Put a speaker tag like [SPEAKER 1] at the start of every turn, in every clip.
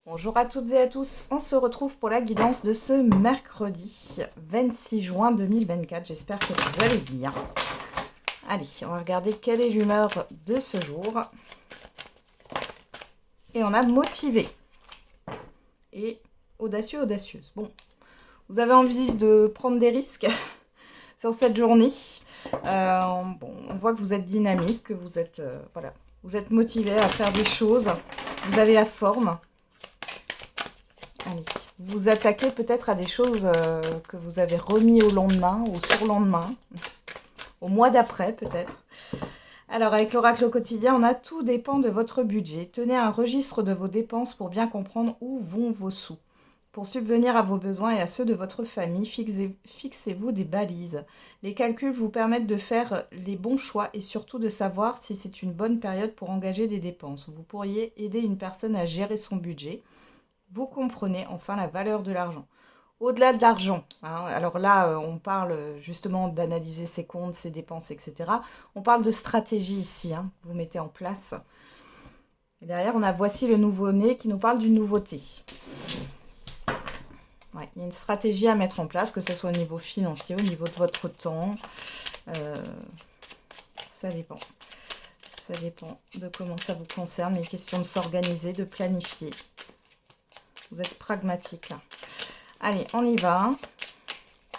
[SPEAKER 1] Bonjour à toutes et à tous, on se retrouve pour la guidance de ce mercredi 26 juin 2024. J'espère que vous allez bien. Allez, on va regarder quelle est l'humeur de ce jour. Et on a motivé et audacieux, audacieuse. Bon, vous avez envie de prendre des risques sur cette journée. On voit que vous êtes dynamique, que vous êtes, vous êtes motivé à faire des choses. Vous avez la forme. Allez, vous attaquez peut-être à des choses que vous avez remis au lendemain, au surlendemain, au mois d'après peut-être. Alors avec l'oracle au quotidien, on a tout dépend de votre budget. Tenez un registre de vos dépenses pour bien comprendre où vont vos sous. Pour subvenir à vos besoins et à ceux de votre famille, fixez-vous des balises. Les calculs vous permettent de faire les bons choix et surtout de savoir si c'est une bonne période pour engager des dépenses. Vous pourriez aider une personne à gérer son budget. Vous comprenez enfin la valeur de l'argent. Au-delà de l'argent, hein, alors là, on parle justement d'analyser ses comptes, ses dépenses, etc. On parle de stratégie ici, hein, vous mettez en place. Et derrière, on a voici le nouveau-né qui nous parle d'une nouveauté. Ouais, il y a une stratégie à mettre en place, que ce soit au niveau financier, au niveau de votre temps. Ça dépend. Ça dépend de comment ça vous concerne. Il est question de s'organiser, de planifier. Vous êtes pragmatique là. Allez, on y va.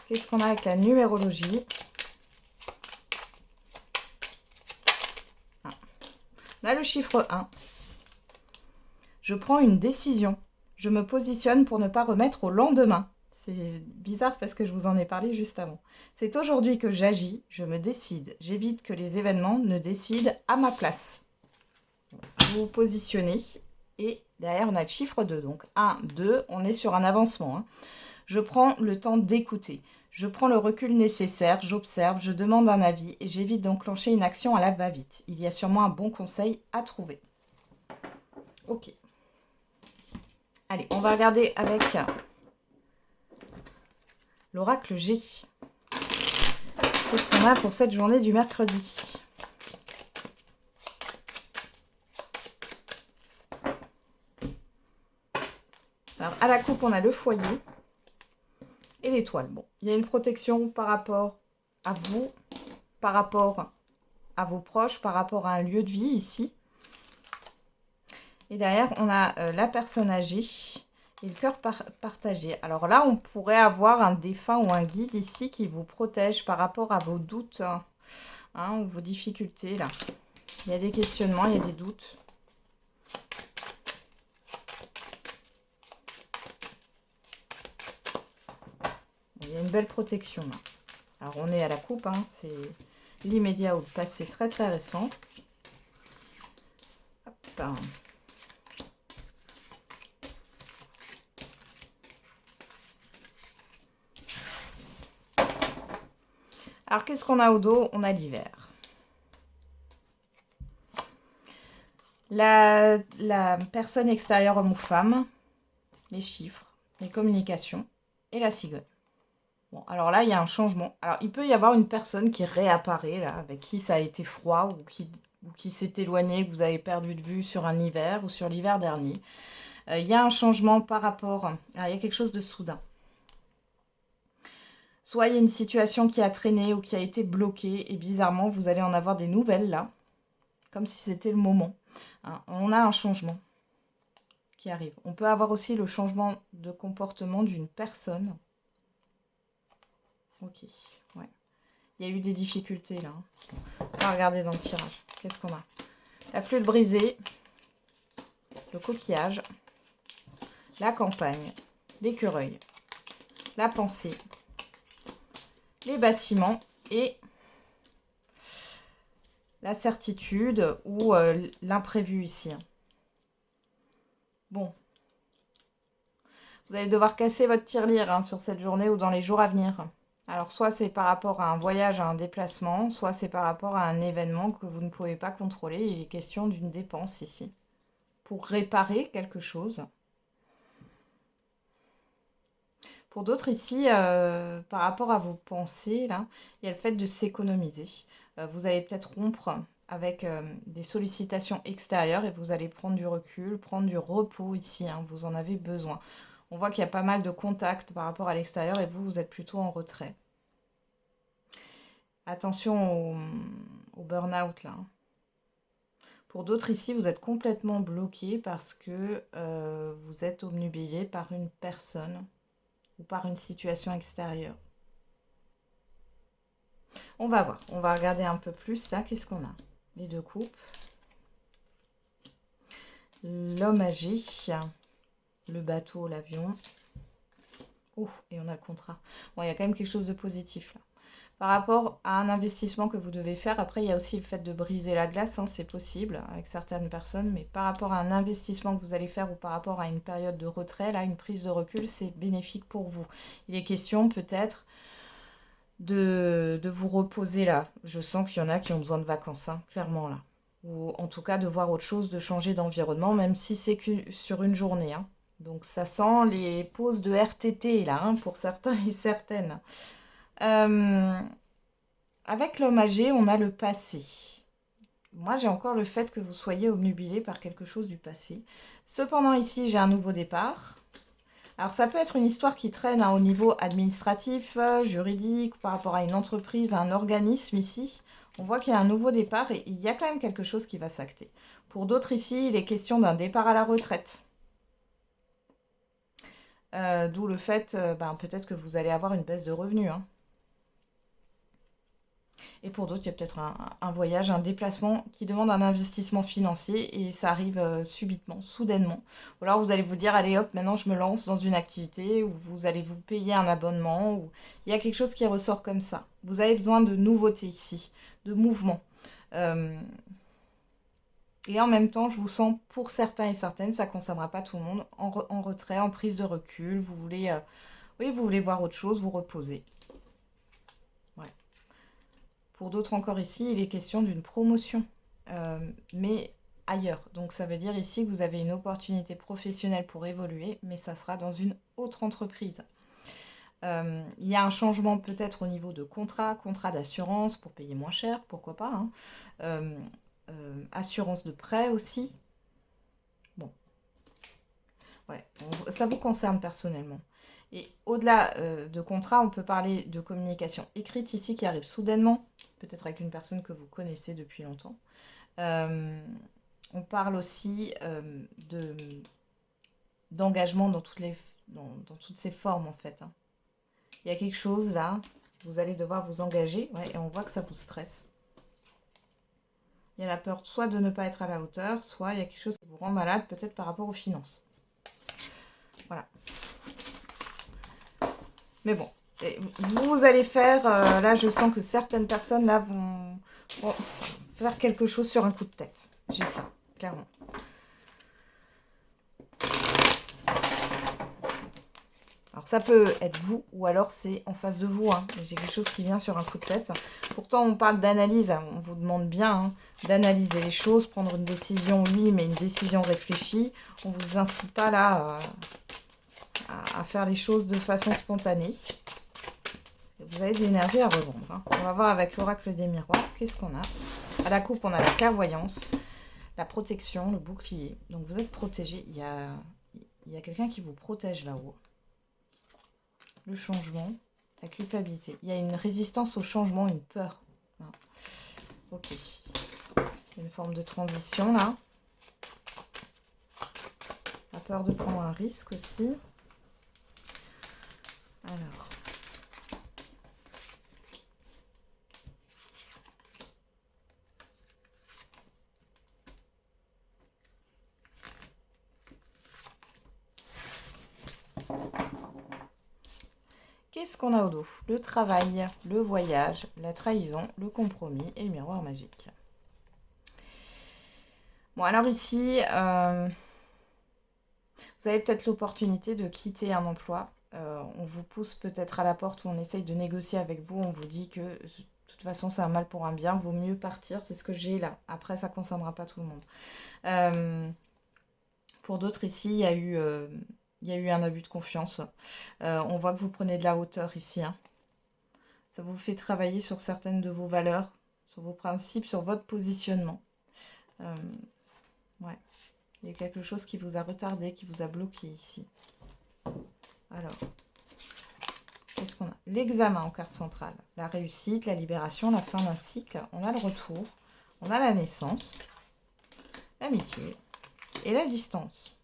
[SPEAKER 1] Qu'est-ce qu'on a avec la numérologie? On a le chiffre 1. Je prends une décision. Je me positionne pour ne pas remettre au lendemain. C'est bizarre parce que je vous en ai parlé juste avant. C'est aujourd'hui que j'agis, je me décide. J'évite que les événements ne décident à ma place. Vous vous positionnez et derrière on a le chiffre 2. Donc 1, 2, on est sur un avancement. Hein. Je prends le temps d'écouter. Je prends le recul nécessaire, j'observe, je demande un avis et j'évite d'enclencher une action à la va-vite. Il y a sûrement un bon conseil à trouver. Ok. Allez, on va regarder avec l'oracle G. Qu'est-ce qu'on a pour cette journée du mercredi? Alors, à la coupe, on a le foyer et l'étoile. Bon, il y a une protection par rapport à vous, par rapport à vos proches, par rapport à un lieu de vie ici. Et derrière, on a la personne âgée et le cœur partagé. Alors là, on pourrait avoir un défunt ou un guide ici qui vous protège par rapport à vos doutes hein, ou vos difficultés. Là. Il y a des questionnements, il y a des doutes. Il y a une belle protection là. Alors on est à la coupe, hein, c'est l'immédiat ou le passé très très récent. Hop. Alors qu'est-ce qu'on a au dos? On a l'hiver. La personne extérieure, homme ou femme, les chiffres, les communications et la cigogne. Bon, alors là, il y a un changement. Alors, il peut y avoir une personne qui réapparaît, là, avec qui ça a été froid ou qui s'est éloigné, que vous avez perdu de vue sur un hiver ou sur l'hiver dernier. Il y a un changement par rapport... il y a quelque chose de soudain. Soit il y a une situation qui a traîné ou qui a été bloquée, et bizarrement, vous allez en avoir des nouvelles, là, comme si c'était le moment. Hein, on a un changement qui arrive. On peut avoir aussi le changement de comportement d'une personne. Ok, ouais. Il y a eu des difficultés là. On va regarder dans le tirage. Qu'est-ce qu'on a? La flûte brisée, le coquillage, la campagne, l'écureuil, la pensée, les bâtiments et la certitude ou l'imprévu ici. Bon. Vous allez devoir casser votre tirelire hein, sur cette journée ou dans les jours à venir. Alors, soit c'est par rapport à un voyage, à un déplacement, soit c'est par rapport à un événement que vous ne pouvez pas contrôler. Il est question d'une dépense ici. Pour réparer quelque chose. Pour d'autres ici, par rapport à vos pensées, là, il y a le fait de s'économiser. Vous allez peut-être rompre avec des sollicitations extérieures et vous allez prendre du recul, prendre du repos ici, hein, vous en avez besoin. On voit qu'il y a pas mal de contacts par rapport à l'extérieur et vous êtes plutôt en retrait. Attention au burn-out là, hein. Pour d'autres ici, vous êtes complètement bloqué parce que vous êtes obnubilé par une personne ou par une situation extérieure. On va voir, on va regarder un peu plus là, qu'est-ce qu'on a? Les 2 coupes, l'homme âgé, le bateau, l'avion. Oh, et on a le contrat. Bon, il y a quand même quelque chose de positif là. Par rapport à un investissement que vous devez faire, après il y a aussi le fait de briser la glace, hein, c'est possible avec certaines personnes, mais par rapport à un investissement que vous allez faire ou par rapport à une période de retrait, là, une prise de recul, c'est bénéfique pour vous. Il est question peut-être de vous reposer là. Je sens qu'il y en a qui ont besoin de vacances, hein, clairement là. Ou en tout cas de voir autre chose, de changer d'environnement, même si c'est que sur une journée, hein. Donc ça sent les pauses de RTT là, hein, pour certains et certaines. Avec l'homme âgé, on a le passé. Moi, j'ai encore le fait que vous soyez obnubilé par quelque chose du passé. Cependant, ici, j'ai un nouveau départ. Alors, ça peut être une histoire qui traîne hein, au niveau administratif, juridique, par rapport à une entreprise, à un organisme ici. On voit qu'il y a un nouveau départ et il y a quand même quelque chose qui va s'acter. Pour d'autres ici, il est question d'un départ à la retraite. D'où le fait, peut-être que vous allez avoir une baisse de revenus, hein. Et pour d'autres, il y a peut-être un voyage, un déplacement qui demande un investissement financier et ça arrive subitement, soudainement. Ou alors vous allez vous dire, allez hop, maintenant je me lance dans une activité où vous allez vous payer un abonnement. Ou il y a quelque chose qui ressort comme ça. Vous avez besoin de nouveautés ici, de mouvement. Et en même temps, je vous sens pour certains et certaines, ça ne concernera pas tout le monde, en retrait, en prise de recul. Vous voulez, oui, vous voulez voir autre chose, vous reposer. Ouais. Pour d'autres encore ici, il est question d'une promotion, mais ailleurs. Donc ça veut dire ici que vous avez une opportunité professionnelle pour évoluer, mais ça sera dans une autre entreprise. Il y a un changement peut-être au niveau de contrat d'assurance pour payer moins cher, pourquoi pas, hein. Assurance de prêt aussi. Bon, ouais, ça vous concerne personnellement. Et au-delà de contrat, on peut parler de communication écrite ici qui arrive soudainement, peut-être avec une personne que vous connaissez depuis longtemps. On parle aussi d'engagement dans toutes ces formes en fait, hein. Il y a quelque chose là, vous allez devoir vous engager, ouais, et on voit que ça vous stresse. Il y a la peur soit de ne pas être à la hauteur, soit il y a quelque chose qui vous rend malade, peut-être par rapport aux finances. Voilà. Mais bon, vous allez faire, là je sens que certaines personnes là vont faire quelque chose sur un coup de tête. J'ai ça, clairement. Alors ça peut être vous ou alors c'est en face de vous, hein. J'ai quelque chose qui vient sur un coup de tête. Pourtant on parle d'analyse, on vous demande bien hein, d'analyser les choses, prendre une décision oui, mais une décision réfléchie. On ne vous incite pas là à faire les choses de façon spontanée. Vous avez de l'énergie à revendre, hein. On va voir avec l'oracle des miroirs, qu'est-ce qu'on a. À la coupe, on a la clairvoyance, la protection, le bouclier. Donc vous êtes protégé, il y a quelqu'un qui vous protège là-haut. Le changement, la culpabilité. Il y a une résistance au changement, une peur. Ok. Une forme de transition là. La peur de prendre un risque aussi. Alors. Qu'est-ce qu'on a au dos? Le travail, le voyage, la trahison, le compromis et le miroir magique. Bon, alors ici, vous avez peut-être l'opportunité de quitter un emploi. On vous pousse peut-être à la porte ou on essaye de négocier avec vous. On vous dit que de toute façon, c'est un mal pour un bien. Vaut mieux partir. C'est ce que j'ai là. Après, ça ne concernera pas tout le monde. Pour d'autres ici, il y a eu un abus de confiance. On voit que vous prenez de la hauteur ici, hein. Ça vous fait travailler sur certaines de vos valeurs. sur vos principes, sur votre positionnement. Ouais. Il y a quelque chose qui vous a retardé, qui vous a bloqué ici. Alors, qu'est-ce qu'on a? L'examen en carte centrale. La réussite, la libération, la fin d'un cycle. On a le retour. On a la naissance, l'amitié et la distance.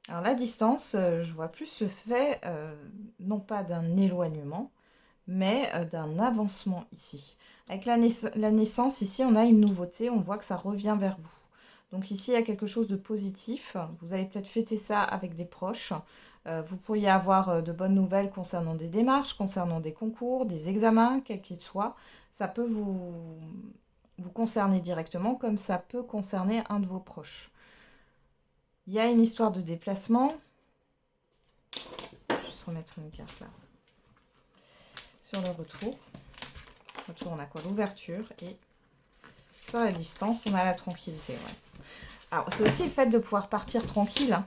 [SPEAKER 1] Alors la distance, je vois plus ce fait, non pas d'un éloignement, mais d'un avancement ici. Avec la naissance, ici, on a une nouveauté, on voit que ça revient vers vous. Donc ici, il y a quelque chose de positif. Vous allez peut-être fêter ça avec des proches. Vous pourriez avoir de bonnes nouvelles concernant des démarches, concernant des concours, des examens, quels qu'ils soient. Ça peut vous concerner directement, comme ça peut concerner un de vos proches. Il y a une histoire de déplacement. Je vais juste remettre une carte là. Sur le retour. Retour, on a quoi? L'ouverture. Et sur la distance, on a la tranquillité. Ouais. Alors, c'est aussi le fait de pouvoir partir tranquille.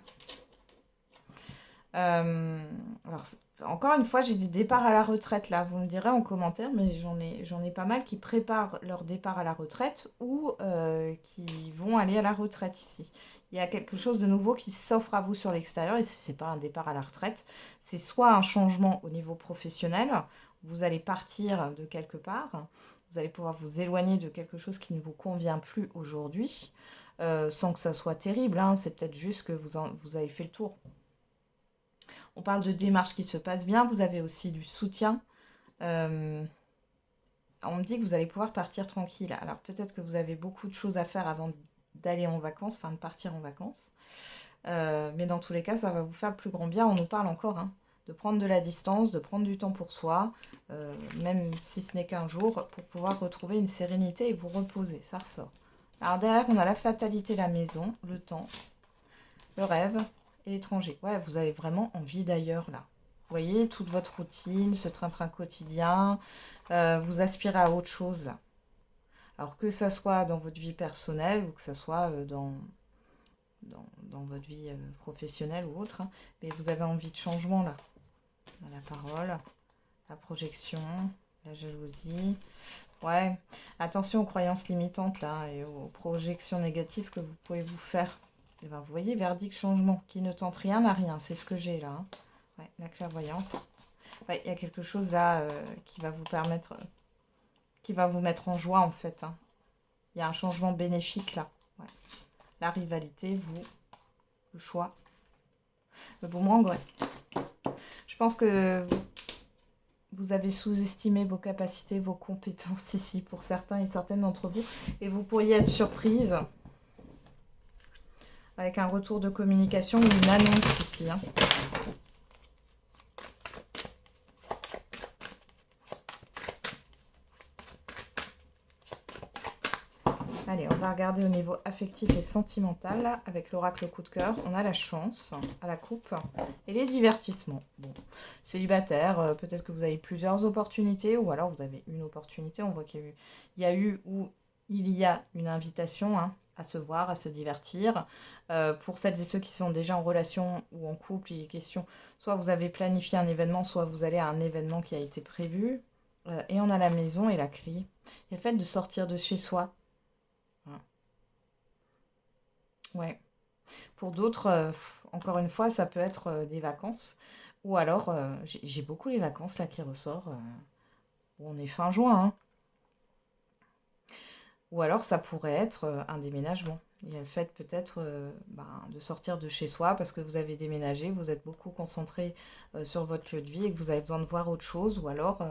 [SPEAKER 1] Alors, encore une fois, j'ai des départs à la retraite là. Vous me direz en commentaire, mais j'en ai pas mal qui préparent leur départ à la retraite ou qui vont aller à la retraite ici. Il y a quelque chose de nouveau qui s'offre à vous sur l'extérieur et ce n'est pas un départ à la retraite. C'est soit un changement au niveau professionnel, vous allez partir de quelque part, vous allez pouvoir vous éloigner de quelque chose qui ne vous convient plus aujourd'hui, sans que ça soit terrible, hein. C'est peut-être juste que vous avez fait le tour. On parle de démarches qui se passent bien. Vous avez aussi du soutien. On me dit que vous allez pouvoir partir tranquille. Alors peut-être que vous avez beaucoup de choses à faire avant d'aller en vacances, enfin de partir en vacances. Mais dans tous les cas, ça va vous faire le plus grand bien. On nous parle encore de prendre de la distance, de prendre du temps pour soi, même si ce n'est qu'un jour, pour pouvoir retrouver une sérénité et vous reposer. Ça ressort. Alors derrière, on a la fatalité, la maison, le temps, le rêve. Et l'étranger. Ouais, vous avez vraiment envie d'ailleurs là. Vous voyez, toute votre routine, ce train-train quotidien, vous aspirez à autre chose là. Alors que ça soit dans votre vie personnelle ou que ça soit dans votre vie professionnelle ou autre, hein, mais vous avez envie de changement là. La parole, la projection, la jalousie. Ouais, attention aux croyances limitantes là et aux projections négatives que vous pouvez vous faire. Et ben, vous voyez, verdict changement. Qui ne tente rien n'a rien. C'est ce que j'ai là. Hein. Ouais, la clairvoyance. Ouais, il y a quelque chose là qui va vous permettre, qui va vous mettre en joie en fait. Hein. Il y a un changement bénéfique là. Ouais. La rivalité, vous, le choix. Le boomerang, ouais. Je pense que vous avez sous-estimé vos capacités, vos compétences ici pour certains et certaines d'entre vous. Et vous pourriez être surprise avec un retour de communication ou une annonce ici. Hein. Allez, on va regarder au niveau affectif et sentimental. Là, avec l'oracle coup de cœur, on a la chance à la coupe et les divertissements. Bon, célibataire, peut-être que vous avez plusieurs opportunités ou alors vous avez une opportunité. On voit qu'il y a eu ou il y a une invitation à se voir, à se divertir. Pour celles et ceux qui sont déjà en relation ou en couple, il est question, soit vous avez planifié un événement, soit vous allez à un événement qui a été prévu. Et on a la maison et la clé. Il y a le fait de sortir de chez soi. Ouais. Pour d'autres, encore une fois, ça peut être des vacances. Ou alors, j'ai beaucoup les vacances là qui ressort. On est fin juin. Hein. Ou alors, ça pourrait être un déménagement. Il y a le fait peut-être de sortir de chez soi parce que vous avez déménagé, vous êtes beaucoup concentré sur votre lieu de vie et que vous avez besoin de voir autre chose. Ou alors,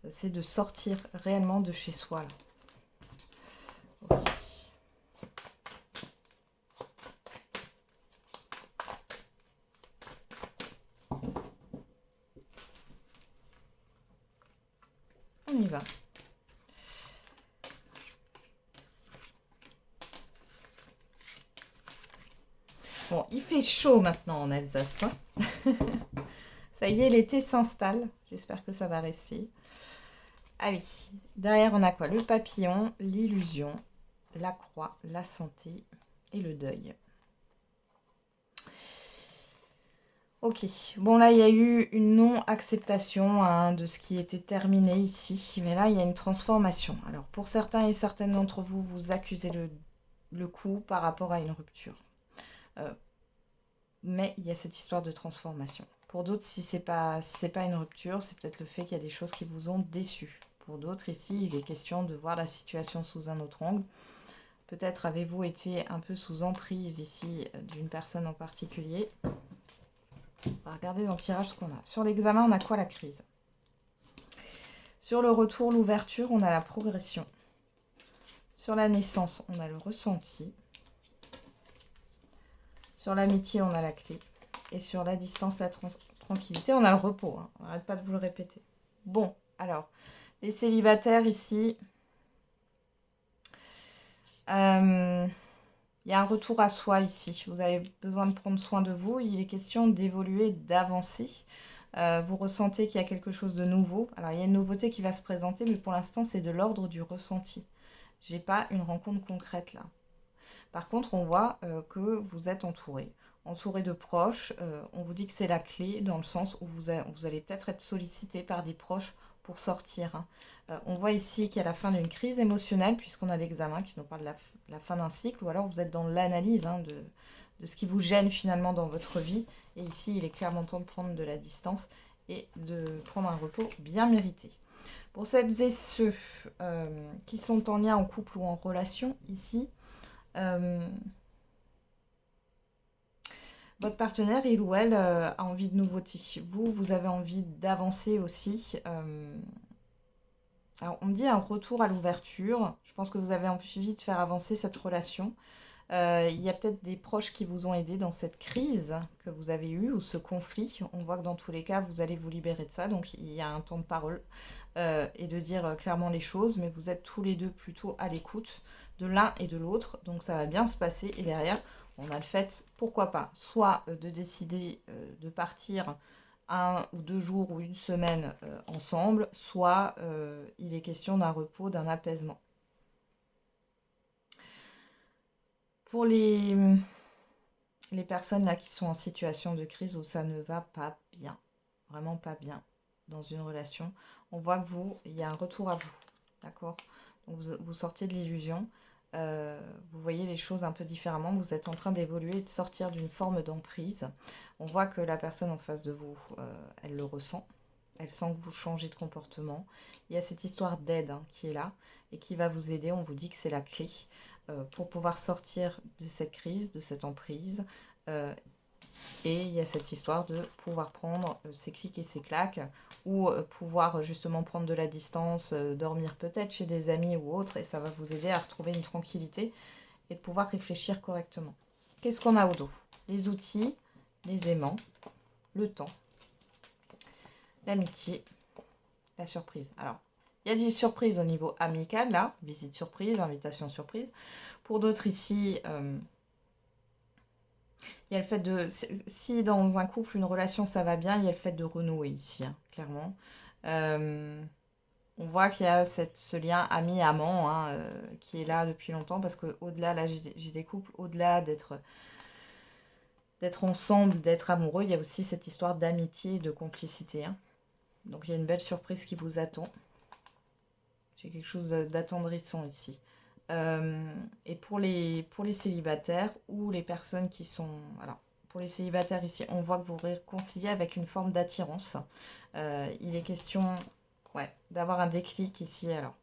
[SPEAKER 1] c'est de sortir réellement de chez soi. Là. Ok. On y va. Bon, il fait chaud maintenant en Alsace. Hein. Ça y est, l'été s'installe. J'espère que ça va rester. Allez, derrière on a quoi? Le papillon, l'illusion, la croix, la santé et le deuil. Ok, bon là il y a eu une non-acceptation hein, de ce qui était terminé ici, mais là il y a une transformation. Alors pour certains et certaines d'entre vous, vous accusez le coup par rapport à une rupture. Mais il y a cette histoire de transformation. Pour d'autres, si c'est pas une rupture, c'est peut-être le fait qu'il y a des choses qui vous ont déçu. Pour d'autres, ici, il est question de voir la situation sous un autre angle. Peut-être avez-vous été un peu sous emprise ici d'une personne en particulier. On va regarder dans le tirage ce qu'on a. Sur l'examen, on a quoi? La crise. Sur le retour, l'ouverture, on a la progression. Sur la naissance, on a le ressenti. Sur l'amitié, on a la clé. Et sur la distance, la tranquillité, on a le repos. Hein. On n'arrête pas de vous le répéter. Bon, alors, les célibataires ici, il y a un retour à soi ici. Vous avez besoin de prendre soin de vous. Il est question d'évoluer, d'avancer. Vous ressentez qu'il y a quelque chose de nouveau. Alors, il y a une nouveauté qui va se présenter, mais pour l'instant, c'est de l'ordre du ressenti. J'ai pas une rencontre concrète là. Par contre, on voit que vous êtes entouré de proches. On vous dit que c'est la clé dans le sens où vous allez peut-être être sollicité par des proches pour sortir. Hein. On voit ici qu'il y a la fin d'une crise émotionnelle puisqu'on a l'examen qui nous parle de la fin d'un cycle ou alors vous êtes dans l'analyse hein, de ce qui vous gêne finalement dans votre vie. Et ici, il est clairement temps de prendre de la distance et de prendre un repos bien mérité. Pour celles et ceux qui sont en lien en couple ou en relation, ici, votre partenaire, il ou elle, a envie de nouveauté. Vous avez envie d'avancer aussi. Alors, on me dit un retour à l'ouverture. Je pense que vous avez envie de faire avancer cette relation. Il y a peut-être des proches qui vous ont aidé dans cette crise que vous avez eue ou ce conflit. On voit que dans tous les cas, vous allez vous libérer de ça. Donc, il y a un temps de parole et de dire clairement les choses. Mais vous êtes tous les deux plutôt à l'écoute de l'un et de l'autre. Donc, ça va bien se passer. Et derrière, on a le fait, pourquoi pas, soit de décider de partir 1 ou 2 jours ou une semaine ensemble, soit il est question d'un repos, d'un apaisement. Pour les personnes là qui sont en situation de crise où ça ne va pas bien, vraiment pas bien dans une relation, on voit que il y a un retour à vous, d'accord? Donc vous sortiez de l'illusion, vous voyez les choses un peu différemment, vous êtes en train d'évoluer et de sortir d'une forme d'emprise. On voit que la personne en face de vous, elle le ressent, elle sent que vous changez de comportement. Il y a cette histoire d'aide hein, qui est là et qui va vous aider, on vous dit que c'est la clé. Pour pouvoir sortir de cette crise, de cette emprise. Et il y a cette histoire de pouvoir prendre ses clics et ses claques ou pouvoir justement prendre de la distance, dormir peut-être chez des amis ou autres et ça va vous aider à retrouver une tranquillité et de pouvoir réfléchir correctement. Qu'est-ce qu'on a au dos? Les outils, les aimants, le temps, l'amitié, la surprise. Alors, il y a des surprises au niveau amical, là, visite surprise, invitation surprise. Pour d'autres ici, il y a le fait de... Si dans un couple, une relation, ça va bien, il y a le fait de renouer ici, hein, clairement. On voit qu'il y a ce lien ami-amant hein, qui est là depuis longtemps parce qu'au-delà, là, j'ai des couples, au-delà d'être ensemble, d'être amoureux, il y a aussi cette histoire d'amitié et de complicité. Hein. Donc, il y a une belle surprise qui vous attend. J'ai quelque chose d'attendrissant ici. Et pour les célibataires ou les personnes qui sont... Alors, pour les célibataires ici, on voit que vous vous réconciliez avec une forme d'attirance. Il est question d'avoir un déclic ici. Alors,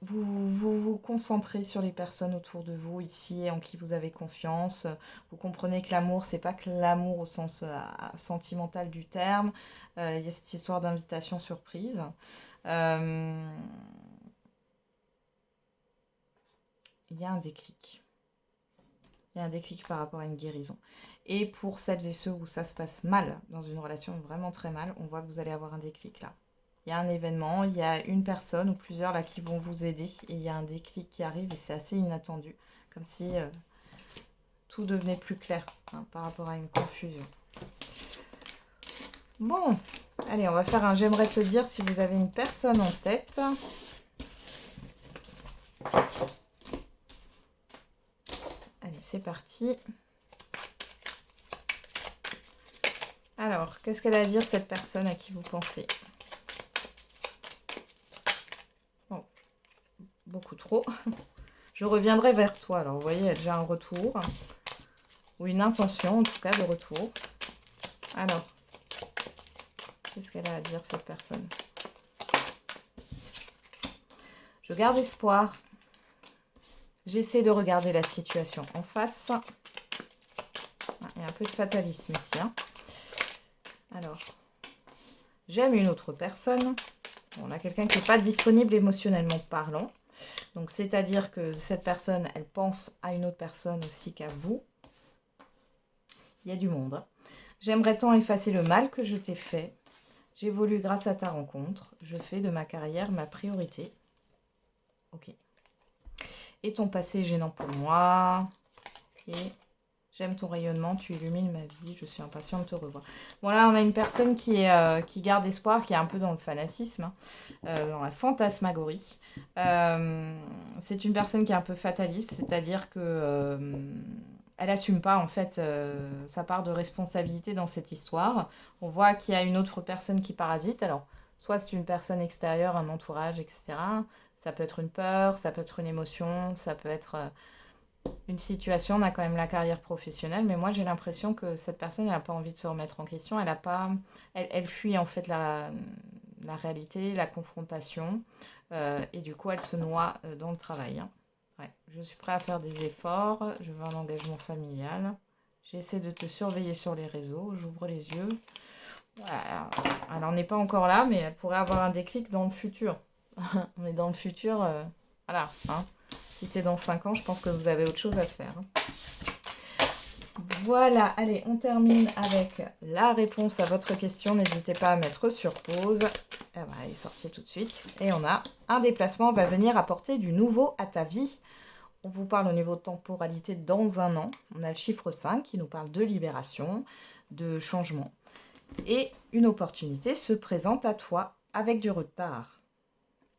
[SPEAKER 1] vous concentrez sur les personnes autour de vous ici en qui vous avez confiance. Vous comprenez que l'amour, c'est pas que l'amour au sens sentimental du terme. Il y a cette histoire d'invitation surprise. Il y a un déclic. Il y a un déclic par rapport à une guérison. Et pour celles et ceux où ça se passe mal, dans une relation vraiment très mal, on voit que vous allez avoir un déclic là. Il y a un événement, il y a une personne ou plusieurs là qui vont vous aider. Et il y a un déclic qui arrive et c'est assez inattendu. Comme si tout devenait plus clair hein, par rapport à une confusion. Bon, allez, on va faire un j'aimerais te dire si vous avez une personne en tête. Allez, c'est parti. Alors, qu'est-ce qu'elle a à dire, cette personne à qui vous pensez? Oh, beaucoup trop. Je reviendrai vers toi. Alors, vous voyez, il y a déjà un retour. Ou une intention, en tout cas, de retour. Alors, qu'est-ce qu'elle a à dire, cette personne? Je garde espoir. J'essaie de regarder la situation en face. Il y a un peu de fatalisme ici. Hein. Alors, j'aime une autre personne. On a quelqu'un qui n'est pas disponible émotionnellement parlant. Donc, c'est-à-dire que cette personne, elle pense à une autre personne aussi qu'à vous. Il y a du monde. Hein. J'aimerais tant effacer le mal que je t'ai fait. J'évolue grâce à ta rencontre. Je fais de ma carrière ma priorité. Ok. Et ton passé est gênant pour moi. Ok. J'aime ton rayonnement, tu illumines ma vie, je suis impatient de te revoir. Bon là, on a une personne qui garde espoir, qui est un peu dans le fanatisme, hein, dans la fantasmagorie. C'est une personne qui est un peu fataliste, c'est-à-dire que elle n'assume pas en fait sa part de responsabilité dans cette histoire. On voit qu'il y a une autre personne qui parasite. Alors, soit c'est une personne extérieure, un entourage, etc. Ça peut être une peur, ça peut être une émotion, ça peut être... une situation, on a quand même la carrière professionnelle, mais moi j'ai l'impression que cette personne n'a pas envie de se remettre en question, elle fuit en fait la réalité, la confrontation, et du coup elle se noie dans le travail. Hein. Ouais. Je suis prêt à faire des efforts, je veux un engagement familial, j'essaie de te surveiller sur les réseaux, j'ouvre les yeux. Voilà. Elle n'en est pas encore là, mais elle pourrait avoir un déclic dans le futur. On est dans le futur, voilà, hein. Si c'est dans 5 ans, je pense que vous avez autre chose à faire. Voilà, allez, on termine avec la réponse à votre question. N'hésitez pas à mettre sur pause. Ah bah, elle est sortie tout de suite. Et on a un déplacement va venir apporter du nouveau à ta vie. On vous parle au niveau de temporalité dans un an. On a le chiffre 5 qui nous parle de libération, de changement. Et une opportunité se présente à toi avec du retard.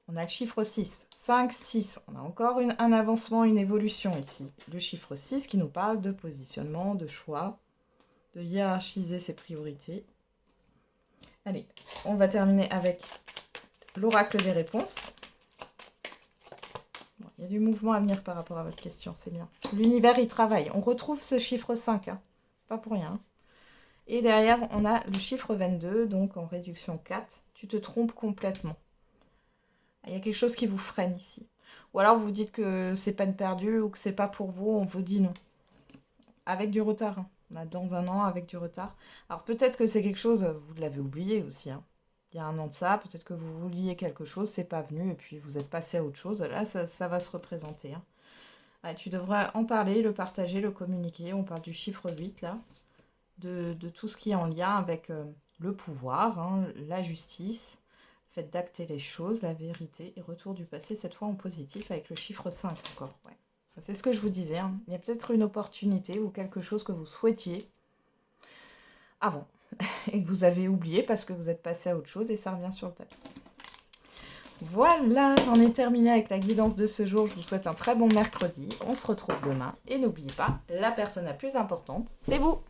[SPEAKER 1] On a le chiffre 6. 5, 6. On a encore un avancement, une évolution ici. Le chiffre 6 qui nous parle de positionnement, de choix, de hiérarchiser ses priorités. Allez, on va terminer avec l'oracle des réponses. Bon, il y a du mouvement à venir par rapport à votre question, c'est bien. L'univers, il travaille. On retrouve ce chiffre 5, hein. Pas pour rien. Et derrière, on a le chiffre 22, donc en réduction 4. Tu te trompes complètement. Il y a quelque chose qui vous freine ici. Ou alors vous dites que c'est peine perdue ou que c'est pas pour vous, on vous dit non. Avec du retard. Hein. On a dans un an avec du retard. Alors peut-être que c'est quelque chose, vous l'avez oublié aussi. Hein. Il y a un an de ça, peut-être que vous vouliez quelque chose, c'est pas venu et puis vous êtes passé à autre chose. Là, ça va se représenter. Hein. Ah, tu devrais en parler, le partager, le communiquer. On parle du chiffre 8 là. De tout ce qui est en lien avec le pouvoir, hein, la justice. Fait d'acter les choses, la vérité et retour du passé, cette fois en positif avec le chiffre 5 encore. Ouais. C'est ce que je vous disais. Hein. Il y a peut-être une opportunité ou quelque chose que vous souhaitiez avant et que vous avez oublié parce que vous êtes passé à autre chose et ça revient sur le tapis. Voilà, j'en ai terminé avec la guidance de ce jour. Je vous souhaite un très bon mercredi. On se retrouve demain et n'oubliez pas, la personne la plus importante, c'est vous.